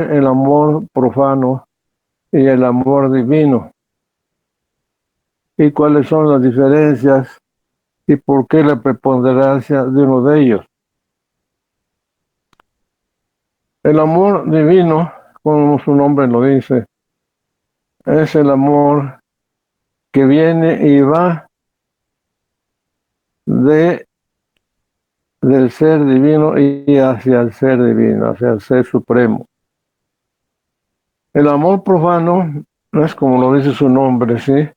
el amor profano y el amor divino, y cuáles son las diferencias y por qué la preponderancia de uno de ellos. El amor divino, como su nombre lo dice, es el amor que viene y va de, del ser divino y hacia el ser divino, hacia el ser supremo. El amor profano no es como lo dice su nombre, ¿sí?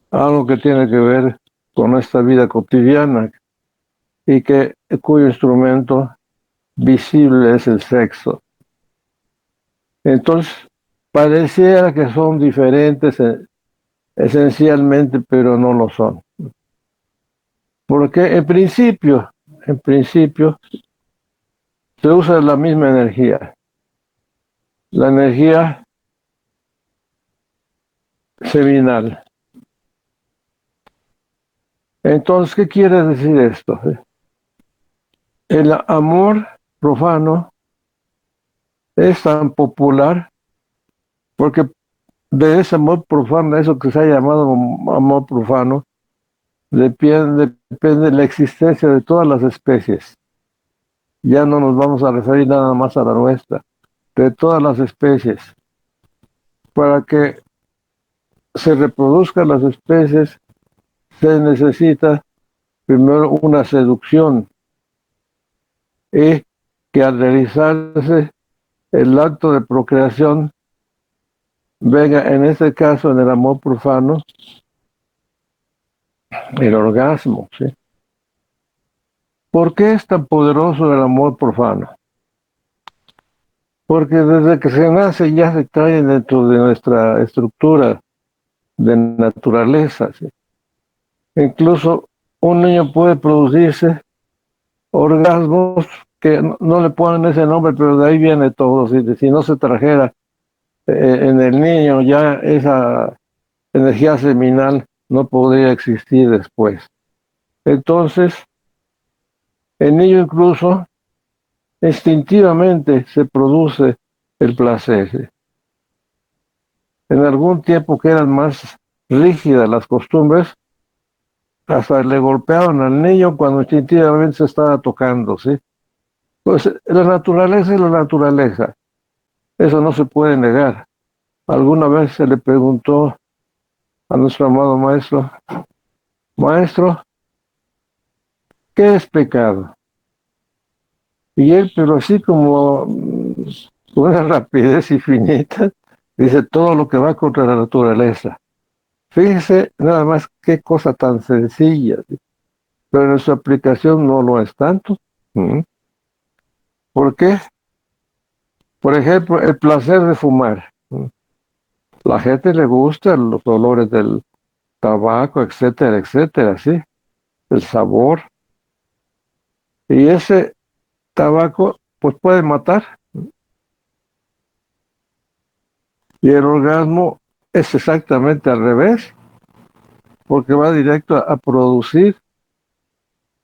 Algo que tiene que ver con esta vida cotidiana y cuyo instrumento visible es el sexo. Entonces, pareciera que son diferentes esencialmente, pero no lo son. Porque en principio, se usa la misma energía. La energía seminal. Entonces, ¿qué quiere decir esto? El amor profano es tan popular porque de ese amor profano, eso que se ha llamado amor profano, depende la existencia de todas las especies. Ya no nos vamos a referir nada más a la nuestra, de todas las especies. Para que se reproduzcan las especies se necesita primero una seducción y que al realizarse el acto de procreación venga, en este caso, en el amor profano, el orgasmo, ¿sí? ¿Por qué es tan poderoso el amor profano? Porque desde que se nace ya se trae dentro de nuestra estructura de naturaleza, ¿sí? Incluso un niño puede producirse orgasmos que no le ponen ese nombre, pero de ahí viene todo. Si no se trajera en el niño ya esa energía seminal, no podría existir después. Entonces, el niño incluso instintivamente se produce el placer, ¿sí? En algún tiempo que eran más rígidas las costumbres, hasta le golpeaban al niño cuando instintivamente se estaba tocando, ¿sí? Pues la naturaleza es la naturaleza, eso no se puede negar. Alguna vez se le preguntó a nuestro amado maestro, maestro, ¿qué es pecado? Y él, pero así como con una rapidez infinita, dice todo lo que va contra la naturaleza. Fíjese nada más qué cosa tan sencilla, ¿sí? Pero en su aplicación no lo es tanto. ¿Mm? ¿Por qué? Por ejemplo, el placer de fumar. ¿Mm? La gente le gusta los olores del tabaco, etcétera, etcétera, ¿sí? El sabor. Y ese tabaco, pues puede matar. Y el orgasmo es exactamente al revés, porque va directo a producir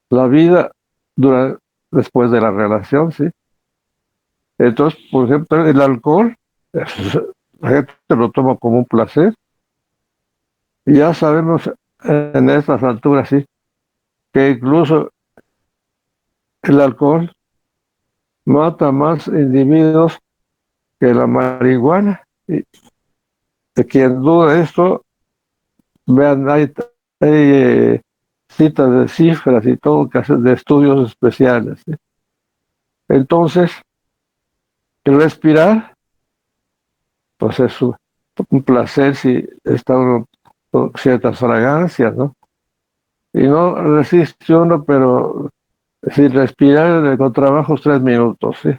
la vida después de la relación, ¿sí? Entonces, por ejemplo, el alcohol, la gente lo toma como un placer, y ya sabemos en estas alturas, sí, que incluso el alcohol mata más individuos que la marihuana. Y de quien duda esto, vean, hay citas de cifras y todo que hacen de estudios especiales, ¿sí? Entonces, el respirar, pues es un placer si está uno con ciertas fragancias, ¿no? Y no resiste uno, pero si respirar con trabajos 3 minutos, ¿sí?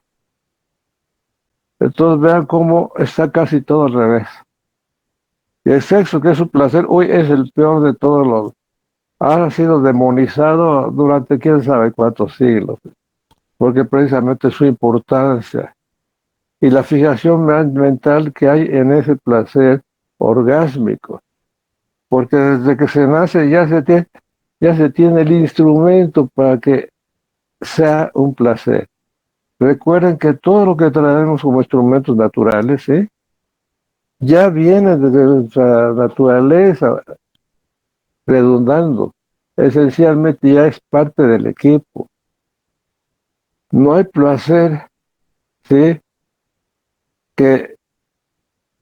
Entonces vean cómo está casi todo al revés. Y el sexo, que es un placer, hoy es el peor de todos los. Ha sido demonizado durante quién sabe cuántos siglos, porque precisamente su importancia y la fijación mental que hay en ese placer orgásmico, porque desde que se nace ya se tiene el instrumento para que sea un placer. Recuerden que todo lo que traemos como instrumentos naturales, ¿sí?, ya viene de nuestra naturaleza, redundando. Esencialmente ya es parte del equipo. No hay placer, ¿sí?, que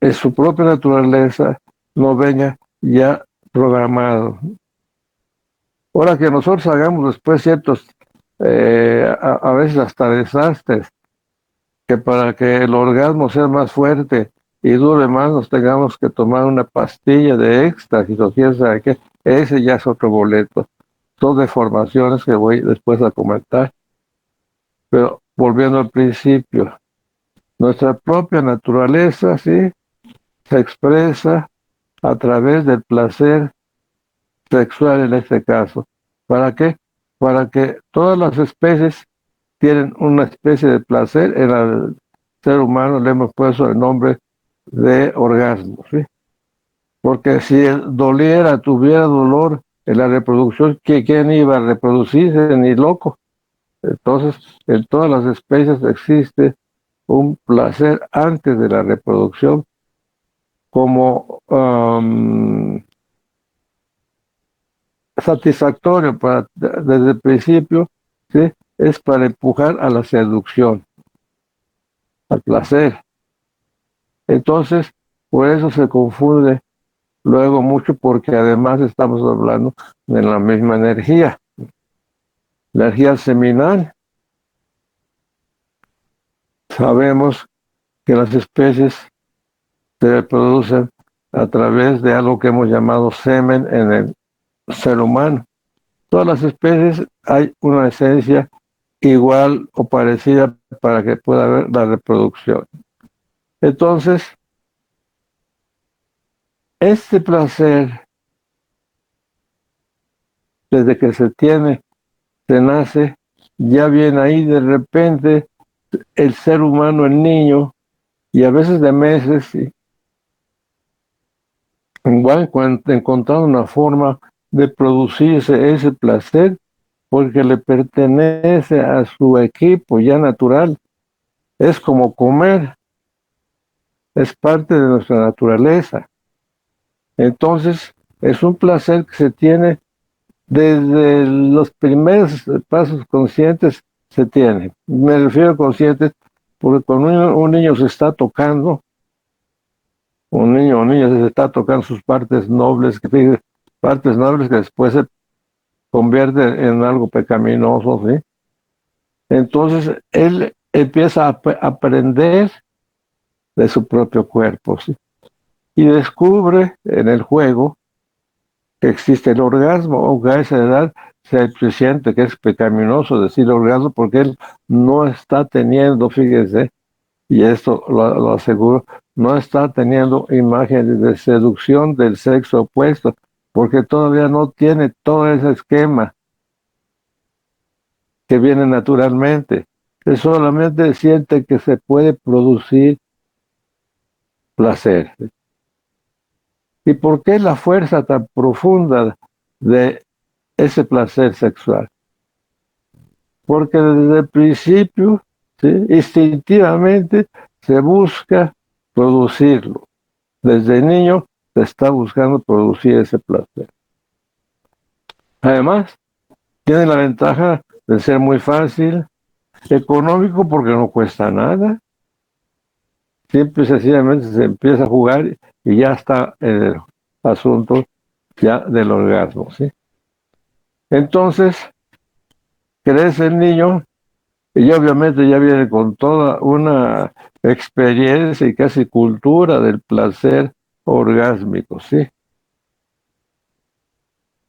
en su propia naturaleza no venga ya programado. Ahora que nosotros hagamos después ciertos, a veces hasta desastres, que para que el orgasmo sea más fuerte y dure más, nos tengamos que tomar una pastilla de éxtasis o quién sabe qué, ese ya es otro boleto. Son deformaciones que voy después a comentar. Pero volviendo al principio, nuestra propia naturaleza, sí, se expresa a través del placer sexual en este caso. ¿Para qué? Para que todas las especies tienen una especie de placer. En el ser humano le hemos puesto el nombre de orgasmo, ¿sí? Porque si tuviera dolor en la reproducción, ¿quién iba a reproducirse? Ni loco. Entonces, en todas las especies existe un placer antes de la reproducción como satisfactorio desde el principio, ¿sí?, es para empujar a la seducción, al placer. Entonces, por eso se confunde luego mucho, porque además estamos hablando de la misma energía, la energía seminal. Sabemos que las especies se reproducen a través de algo que hemos llamado semen en el ser humano. Todas las especies hay una esencia igual o parecida para que pueda haber la reproducción. Entonces, este placer, desde que se nace, ya viene ahí de repente el ser humano, el niño, y a veces de meses, ¿sí?, igual encontrando una forma de producirse ese placer, porque le pertenece a su equipo ya natural. Es como comer, es parte de nuestra naturaleza. Entonces, es un placer que se tiene desde los primeros pasos conscientes, se tiene. Me refiero a conscientes porque cuando un niño se está tocando, un niño o niña se está tocando sus partes nobles que después se convierten en algo pecaminoso, ¿sí? Entonces, él empieza a aprender de su propio cuerpo, ¿sí?, y descubre en el juego que existe el orgasmo, aunque a esa edad se siente que es pecaminoso decir orgasmo porque él no está teniendo, fíjese, y esto lo aseguro, no está teniendo imágenes de seducción del sexo opuesto, porque todavía no tiene todo ese esquema que viene naturalmente. Él solamente siente que se puede producir placer. ¿Y por qué la fuerza tan profunda de ese placer sexual? Porque desde el principio, ¿sí?, instintivamente se busca producirlo. Desde niño se está buscando producir ese placer. Además, tiene la ventaja de ser muy fácil, económico porque no cuesta nada. Simple y sencillamente se empieza a jugar y ya está el asunto ya del orgasmo, ¿sí? Entonces, crece el niño y obviamente ya viene con toda una experiencia y casi cultura del placer orgásmico, ¿sí?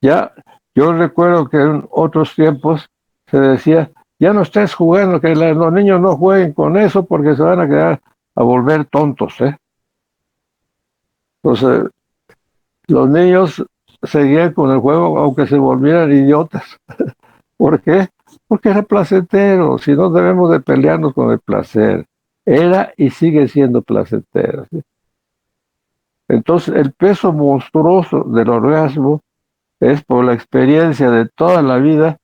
Ya, yo recuerdo que en otros tiempos se decía, ya no estés jugando, que los niños no jueguen con eso porque se van a quedar a volver tontos, ¿eh? Entonces, los niños seguían con el juego aunque se volvieran idiotas. ¿Por qué? Porque era placentero. Si no, debemos de pelearnos con el placer. Era y sigue siendo placentero, ¿sí? Entonces, el peso monstruoso del orgasmo es por la experiencia de toda la vida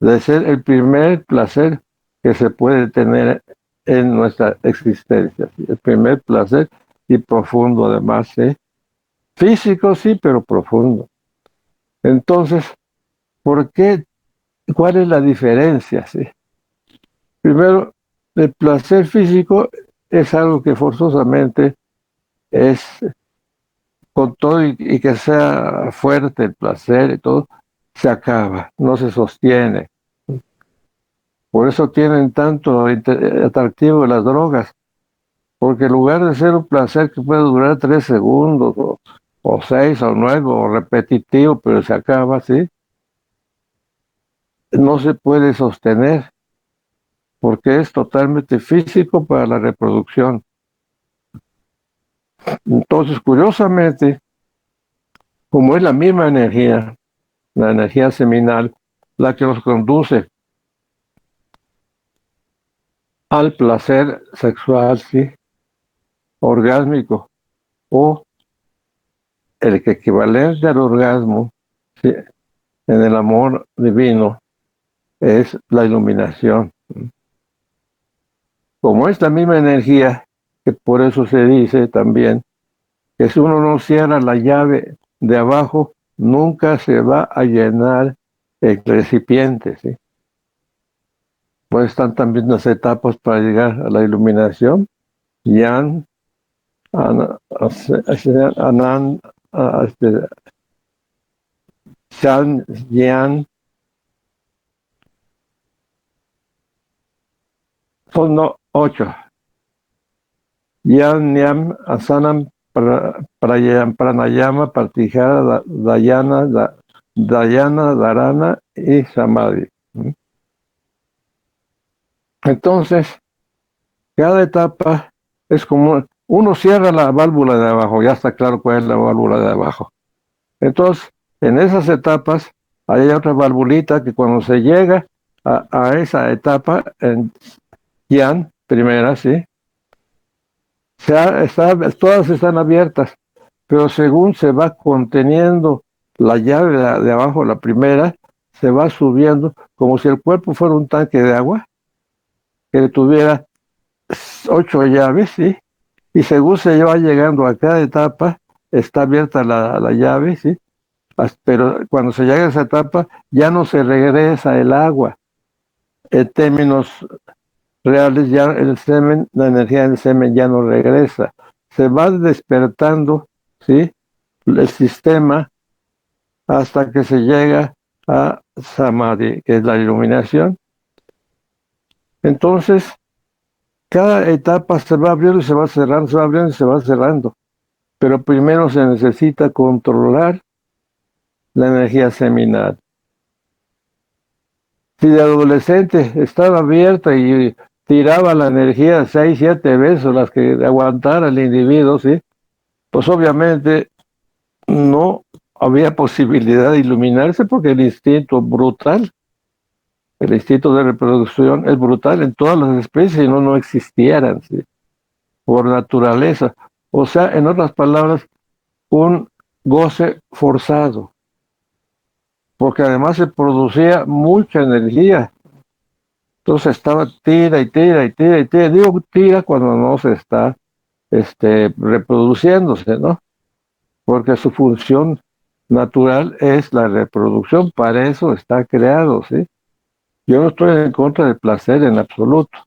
de ser el primer placer que se puede tener en nuestra existencia. ¿Sí? El primer placer, y profundo además, ¿sí? Físico sí, pero profundo. Entonces, ¿por qué? ¿Cuál es la diferencia? ¿Sí? Primero, el placer físico es algo que forzosamente es con todo y que sea fuerte el placer y todo, se acaba, no se sostiene. Por eso tienen tanto atractivo las drogas, porque en lugar de ser un placer que puede durar 3 segundos, o 6 o 9, o repetitivo, pero se acaba, ¿sí? No se puede sostener, porque es totalmente físico para la reproducción. Entonces, curiosamente, como es la misma energía, la energía seminal, la que nos conduce al placer sexual, ¿sí? Orgásmico, o el que equivalente al orgasmo, ¿sí? En el amor divino, es la iluminación. Como es la misma energía, que por eso se dice también que si uno no cierra la llave de abajo, nunca se va a llenar el recipiente, ¿sí? Pues están también las etapas para llegar a la iluminación. Yan, Anan, Shan, Yan, son 8. Yan, Nyam, Asanam, Pranayama, Pratihara, Dhyana, Dhyana, Dharana y Samadhi. Entonces, cada etapa es como uno cierra la válvula de abajo, ya está claro cuál es la válvula de abajo. Entonces, en esas etapas hay otra valvulita que cuando se llega a esa etapa, en Yan, primera, ¿sí? Todas están abiertas, pero según se va conteniendo la llave de abajo, la primera, se va subiendo como si el cuerpo fuera un tanque de agua que tuviera 8 llaves, ¿sí? Y según se va llegando a cada etapa, está abierta la llave, ¿sí? Pero cuando se llega a esa etapa, ya no se regresa el agua. En términos reales, ya el semen, la energía del semen ya no regresa. Se va despertando, ¿sí? El sistema hasta que se llega a Samadhi, que es la iluminación. Entonces, cada etapa se va abriendo y se va cerrando, se va abriendo y se va cerrando. Pero primero se necesita controlar la energía seminal. Si de adolescente estaba abierta y tiraba la energía 6, 7 veces, las que aguantara el individuo, ¿sí? Pues obviamente no había posibilidad de iluminarse porque el instinto brutal, el instinto de reproducción es brutal en todas las especies, y no existieran, ¿sí? Por naturaleza. O sea, en otras palabras, un goce forzado, porque además se producía mucha energía. Entonces estaba tira y tira y tira y tira. Digo tira cuando no se está reproduciéndose, ¿no? Porque su función natural es la reproducción, para eso está creado, ¿sí? Yo no estoy en contra del placer en absoluto.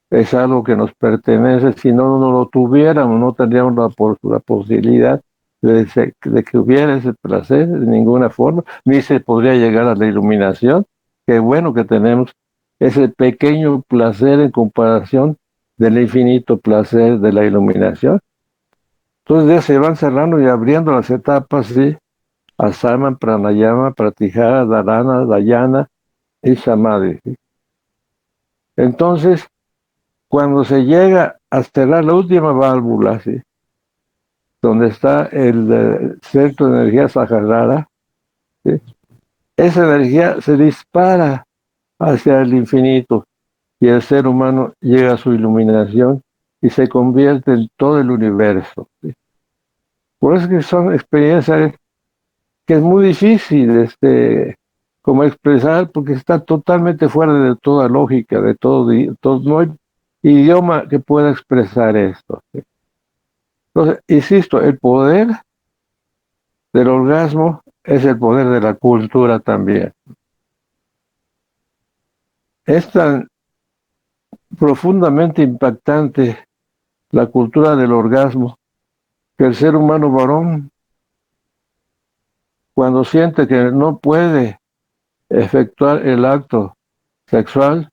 Es algo que nos pertenece. Si no lo tuviéramos, no tendríamos la posibilidad de que hubiera ese placer de ninguna forma, ni se podría llegar a la iluminación. Qué bueno que tenemos ese pequeño placer en comparación del infinito placer de la iluminación. Entonces ya se van cerrando y abriendo las etapas, ¿sí? Asama, Pranayama, Pratihara, Dharana, Dhyana y Samadhi, ¿sí? Entonces, cuando se llega a cerrar la última válvula, ¿sí? Donde está el centro de energía Saharsara, ¿sí? Esa energía se dispara hacia el infinito y el ser humano llega a su iluminación y se convierte en todo el universo, ¿sí? Por eso que son experiencias que es muy difícil como expresar, porque está totalmente fuera de toda lógica, de todo, no hay idioma que pueda expresar esto. Entonces, insisto, el poder del orgasmo es el poder de la cultura también. Es tan profundamente impactante la cultura del orgasmo que el ser humano varón, cuando siente que no puede efectuar el acto sexual,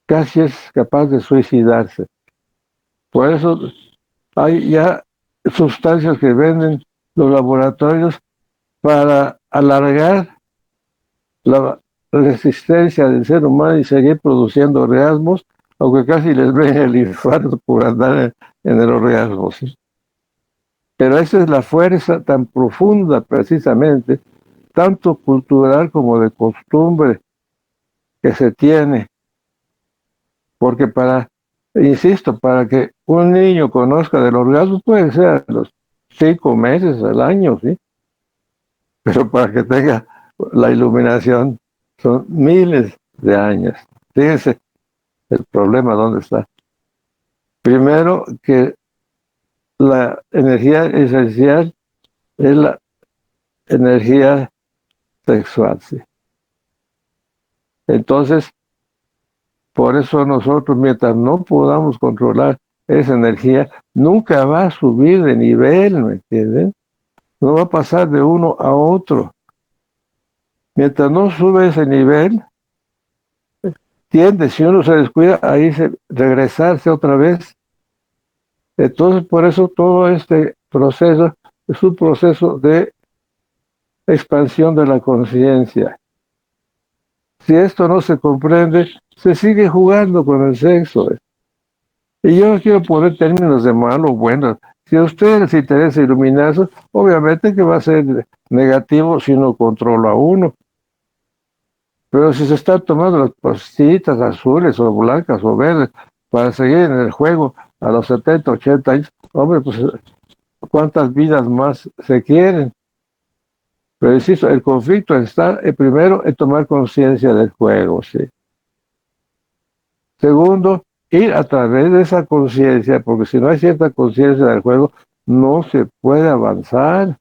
casi es capaz de suicidarse. Por eso hay ya sustancias que venden los laboratorios para alargar la resistencia del ser humano y seguir produciendo orgasmos, aunque casi les ven el infarto por andar en el orgasmo. ¿Sí? Pero esa es la fuerza tan profunda, precisamente, tanto cultural como de costumbre, que se tiene. Porque insisto, para que un niño conozca del orgasmo puede ser a los 5 meses, al año, ¿sí? Pero para que tenga la iluminación son miles de años. Fíjense el problema dónde está. Primero, que la energía esencial es la energía sexual, ¿sí? Entonces, por eso nosotros, mientras no podamos controlar esa energía, nunca va a subir de nivel, ¿me entienden? No va a pasar de uno a otro. Mientras no sube ese nivel, tiende, si uno se descuida, a irse, regresarse otra vez. Entonces, por eso todo este proceso es un proceso de expansión de la conciencia. Si esto no se comprende, se sigue jugando con el sexo. Y yo no quiero poner términos de malo o bueno. Si a usted les interesa iluminarse, obviamente que va a ser negativo si no controla a uno. Pero si se está tomando las pastillitas azules o blancas o verdes para seguir en el juego a los 70, 80 años, hombre, pues ¿cuántas vidas más se quieren? Pero insisto, el conflicto está primero en tomar conciencia del juego, ¿sí? Segundo, ir a través de esa conciencia, porque si no hay cierta conciencia del juego, no se puede avanzar,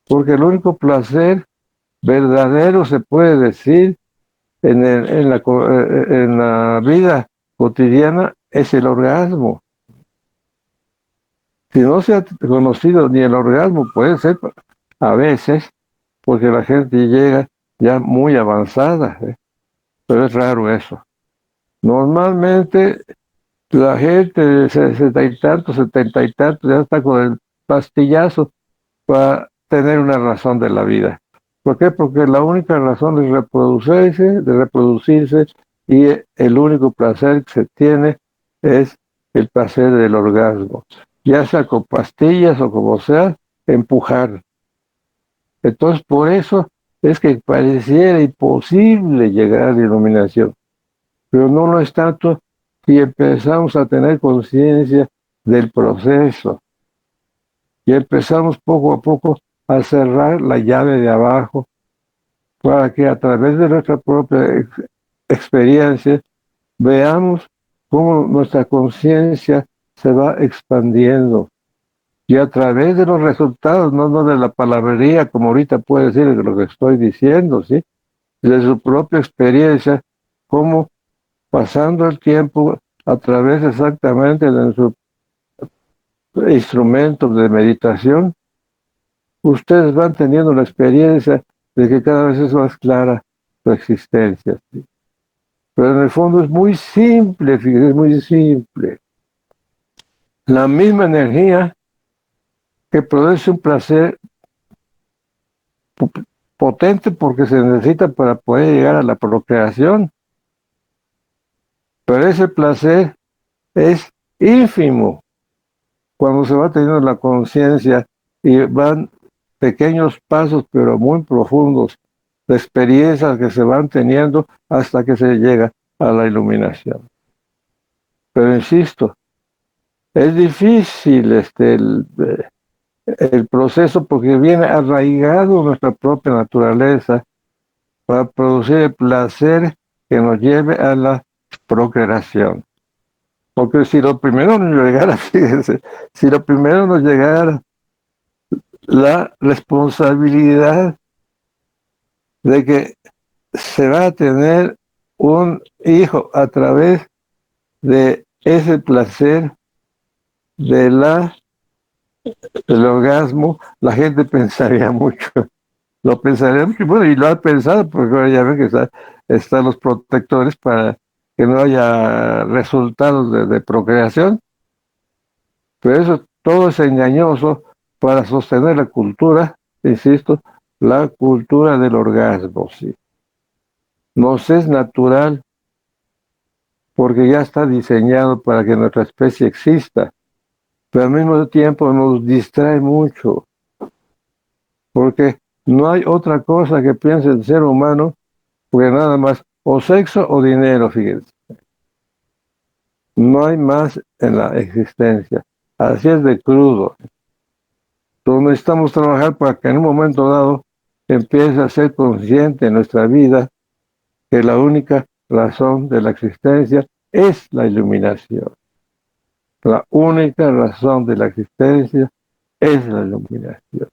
porque el único placer verdadero se puede decir en la vida cotidiana es el orgasmo. Si no se ha conocido ni el orgasmo, puede ser a veces, porque la gente llega ya muy avanzada, ¿eh? Pero es raro eso. Normalmente la gente de 60 y tantos, 70 y tantos, ya está con el pastillazo para tener una razón de la vida. ¿Por qué? Porque la única razón es reproducirse, y el único placer que se tiene es el placer del orgasmo. Ya sea con pastillas o como sea, empujar. Entonces, por eso es que pareciera imposible llegar a la iluminación. Pero no lo es tanto si empezamos a tener conciencia del proceso y empezamos poco a poco a cerrar la llave de abajo para que a través de nuestra propia experiencia veamos cómo nuestra conciencia se va expandiendo y a través de los resultados, no de la palabrería, como ahorita puede decir de lo que estoy diciendo, ¿sí? De su propia experiencia, cómo pasando el tiempo a través exactamente de sus instrumentos de meditación, ustedes van teniendo la experiencia de que cada vez es más clara su existencia. ¿Sí? Pero en el fondo es muy simple, fíjense, es muy simple. La misma energía que produce un placer potente porque se necesita para poder llegar a la procreación, pero ese placer es ínfimo cuando se va teniendo la conciencia y van pequeños pasos pero muy profundos de experiencias que se van teniendo hasta que se llega a la iluminación. Pero insisto, es difícil el proceso porque viene arraigado en nuestra propia naturaleza para producir el placer que nos lleve a la procreación. Porque si lo primero nos llegara, fíjense, si lo primero nos llegara la responsabilidad de que se va a tener un hijo a través de ese placer de del orgasmo, la gente pensaría mucho. Lo pensaría mucho, bueno, y lo ha pensado, porque ahora ya ven que están los protectores para que no haya resultados de procreación, pero eso todo es engañoso para sostener la cultura, insisto, la cultura del orgasmo, sí. Nos es natural porque ya está diseñado para que nuestra especie exista, pero al mismo tiempo nos distrae mucho, porque no hay otra cosa que piense el ser humano, porque nada más o sexo o dinero, fíjense. No hay más en la existencia. Así es de crudo. Entonces necesitamos trabajar para que en un momento dado empiece a ser consciente en nuestra vida que la única razón de la existencia es la iluminación. La única razón de la existencia es la iluminación.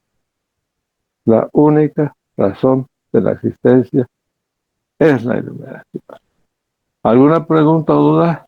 La única razón de la existencia es la iluminación. ¿Alguna pregunta o duda?